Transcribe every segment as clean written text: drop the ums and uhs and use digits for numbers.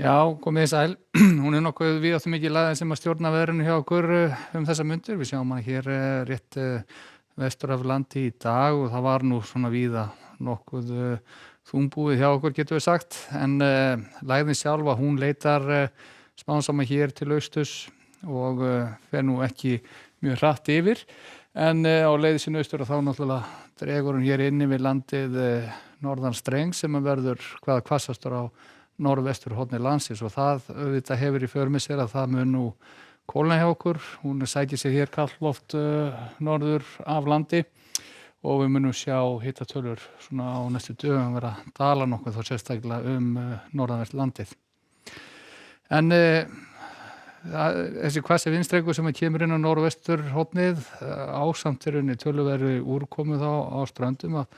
Já, komið þið sæl. Hún nokkuð víðáttumikil aðeins sem að stjórna veðrinu hjá okkur þessar mundir. Við sjáum hana hér rétt vestur af landi í dag og það var nú svona víða nokkuð þungbúið hjá okkur getum við sagt. En lægðin sjálfa, hún leitar smám saman hér til austurs og fer nú ekki mjög hratt yfir. En á leiði sinni austur og þá náttúrulega dregur hún hér inni við landið norðan streng sem verður hvaða hvassastur á norðvestur horni landsins og það auðvitað hefur í för með sér að það mun nú kólna hjá okkur. Hún sækir sér hér kalt loft norður af landi og við munum sjá hitatölur svona á næstu dögum vera að dala nokkuð þá sérstaklega norðanvert landið. En þessi hvassi vindstrengur sem kemur inn á norðvestur hornið ásamt töluverðri úrkomu þá á ströndum að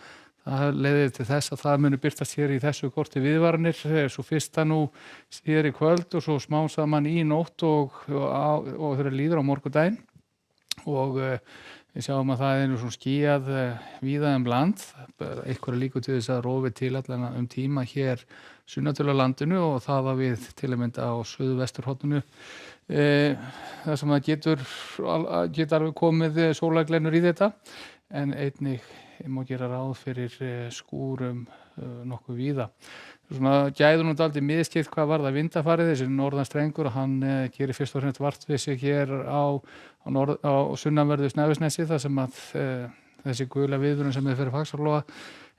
það leiðir til þess að það muni birtast hér í þessu korti viðvaranir, svo fyrsta nú hér í kvöld og svo smám saman í nótt og þeirra líður á morgundaginn og við sjáum að það nú svona skýjað víða land, einhverja líkur til þess að rofi til allan tíma hér sunnatil á landinu og það var við til að mynda á suðvesturhorninu. Það sem það getur alveg komið sólarglennur í þetta en einnig má gera ráð fyrir skúrum nokkuð víða. Svona gæður nú dálítið miðskipt hvað varðar vindafarið, þessi norðan strengur hann gerir fyrst og fremst vart við sig hér á sunnanverðu Snæfellsnesi þar sem að þessi gula viðvörun sem fyrir Faxaflóa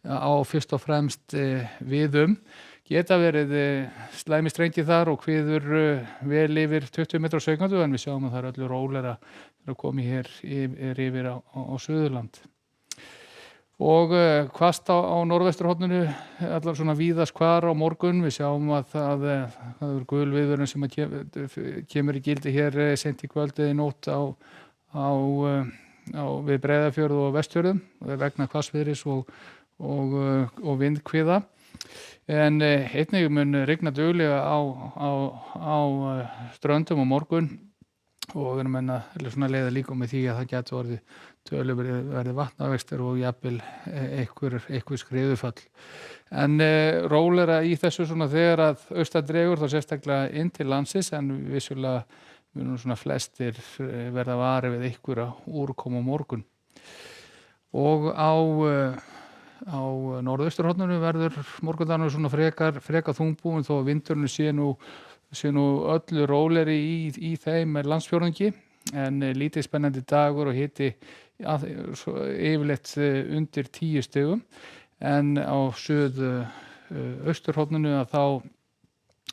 á fyrst og fremst geta verið slæmi strengir þar og hviður vel yfir 20 metrar á sekúndu en við sjáum að það öllu rólegra að koma hér yfir á Suðurland. Og hvasst á norðvesturhorninu allar svona víðast hvar á morgun. Við sjáum að það er gul viðvörun sem kemur í gildi hér seint í kvöldið í nótt við Breiðafjörð og Vestfjörðum vegna hvassviðris og vindhviða. En einnig mun rigna duglega á ströndum á morgun og við erum að leiða líka með því að það getur orðið verði vatnavextir og jafnvel einhver skriðufall. En rólegra í þessu svona þegar að austan dregur þá sérstaklega inn til landsins en vissulega munum svona flestir verða varir við einhverja úrkomu á morgun. Og á norðausturhorninu verður morgundagurinn svona frekar þungbúinn þó að vindurinn sé nú öllu rólegri í þeim landsfjórðungi en lítið spennandi dagur og hiti yfirleitt undir 10 stigum en á austurhorninu að þá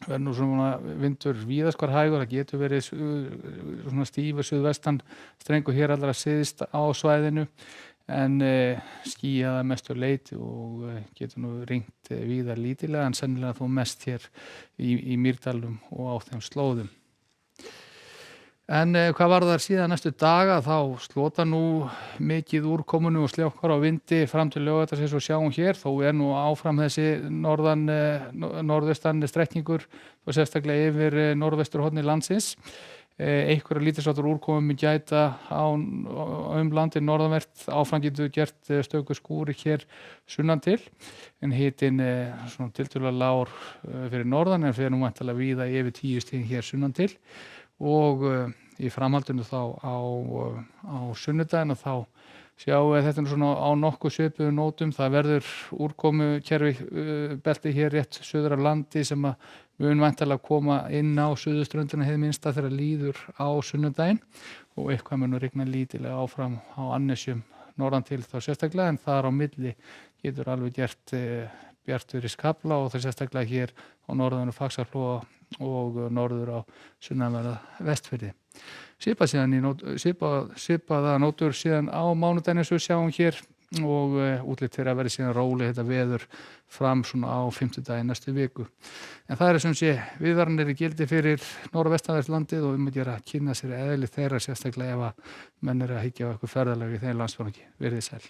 verður nú svona vindur víðast hvar hægur, það getur verið svona stífur suðvestan strengur hér allra syðst á svæðinu en skýjað að mestu leyti og getur nú rignt víða lítillega en sennilega þó mest hér í Mýrdalnum og á þeim slóðum. En hvað varðar síðan næstu daga þá slota nú mikið úrkomunu og sljákkar á vindi fram til laugardags eins og sjáum hér þó nú áfram þessi norðaustan strekkingur og sérstaklega yfir norðvesturhorni landsins. Einhverja lítilsháttar úrkomu mun gæta á landið norðanvert áfram getur gert stöku skúri hér sunnan til en hitinn svona tiltölulega lágur fyrir norðan en fyrir nú væntanlega víða yfir 10 stig hér sunnan til og í framhaldinu þá á sunnudaginn þá sjáum við þetta svona á nokkuð svipuðum nótum. Það verður úrkomukerfi belti hér rétt suður af landi sem að mun væntanlega koma inn á suðurströndina hið minnsta þegar líður á sunnudaginn og eitthvað mun rigna lítilega áfram á Annesjum norðan til þá sérstaklega en þar á milli getur alveg gert bjartviðriskafla og það sérstaklega hér á norðanu Faxaflóa og norður á sunnanverða Vestfirði. Svipaða nótur síðan á mánudaginn eins og við sjáum hér og útlit fyrir að verði síðan róleg þetta veður fram svona á fimmtudaginn næstu viku. En það sem sé viðvaranir í gildi fyrir norðvestanvert landið og að gera að kynna sér eðli þeirra sérstaklega ef að menn að hyggja á eitthvað ferðalag í þeim landsfjórðungi. Verið sæl.